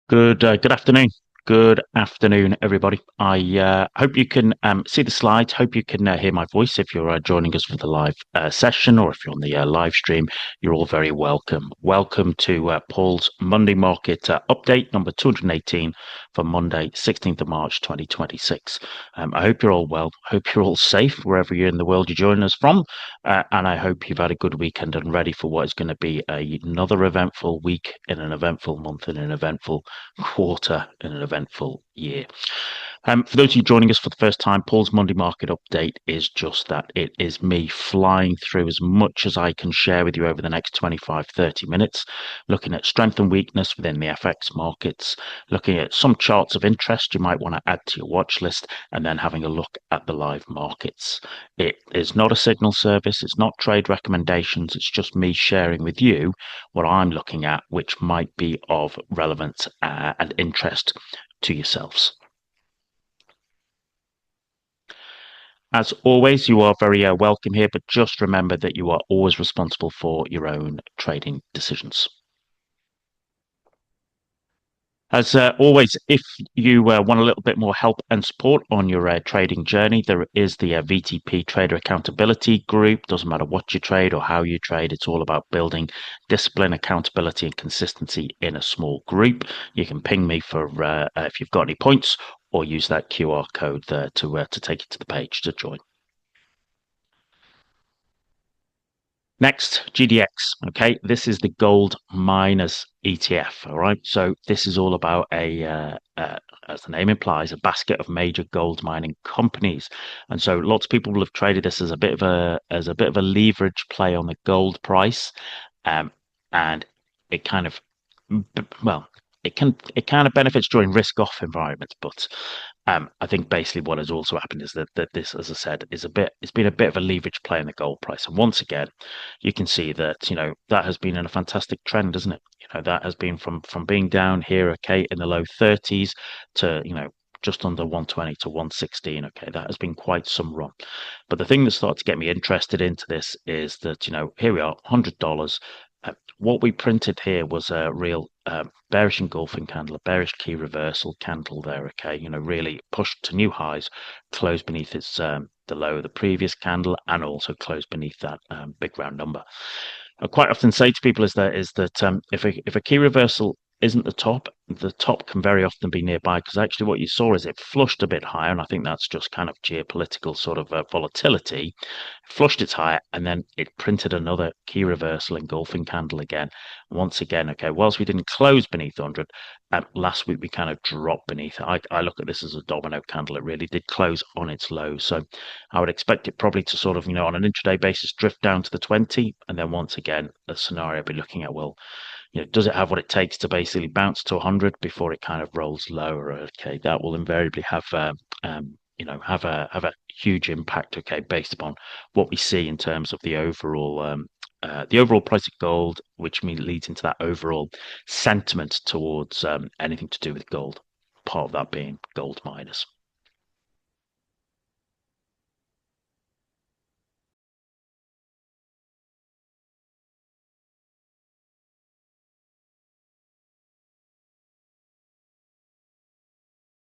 Good afternoon. Good afternoon, everybody. I hope you can see the slides. Hope you can hear my voice if you're joining us for the live session, or if you're on the live stream. You're all very welcome. Welcome to Paul's Monday Market update number 218 for Monday, 16th of March, 2026. I hope you're all well. Hope you're all safe wherever you're in the world you're joining us from, and I hope you've had a good weekend and ready for what is going to be another eventful week in an eventful month in an eventful quarter in an eventful year. For those of you joining us for the first time, Paul's Monday Market Update is just that. It is me flying through as much as I can share with you over the next 25-30 minutes, looking at strength and weakness within the FX markets, looking at some charts of interest you might want to add to your watch list, and then having a look at the live markets. It is not a signal service, it's not trade recommendations, it's just me sharing with you what I'm looking at, which might be of relevance and interest to yourselves. As always, you are very welcome here, but just remember that you are always responsible for your own trading decisions. As always, if you want a little bit more help and support on your trading journey, there is the VTP Trader Accountability Group. Doesn't matter what you trade or how you trade, it's all about building discipline, accountability, and consistency in a small group. You can ping me for if you've got any points, or use that QR code there to take you to the page to join. Next, GDX. Okay, this is the gold miners ETF. All right, so this is all about as the name implies, a basket of major gold mining companies, and so lots of people will have traded this as a bit of a leverage play on the gold price, and it kind of well, it kind of benefits during risk-off environments, but I think basically what has also happened is that this, as I said, it's been a bit of a leverage play in the gold price. And once again, you can see that, that has been in a fantastic trend, isn't it? That has been from being down here, okay, in the low 30s to, just under 120 to 116. Okay, that has been quite some run. But the thing that started to get me interested into this is that, here we are, $100. What we printed here was a real bearish engulfing candle, a bearish key reversal candle there. Okay, really pushed to new highs, closed beneath its the low of the previous candle, and also closed beneath that big round number. I quite often say to people is that if a key reversal isn't the top can very often be nearby, because actually what you saw is it flushed a bit higher, and I think that's just kind of geopolitical sort of volatility. Flushed its higher, and then it printed another key reversal engulfing candle again. Once again, okay, whilst we didn't close beneath 100, last week we kind of dropped beneath it. I look at this as a domino candle. It really did close on its low, so I would expect it probably to sort of, on an intraday basis, drift down to the 20, and then once again, the scenario I'll be looking at, well, does it have what it takes to basically bounce to 100 before it kind of rolls lower? Okay, that will invariably have a huge impact. Okay, based upon what we see in terms of the overall price of gold, which leads into that overall sentiment towards anything to do with gold. Part of that being gold miners.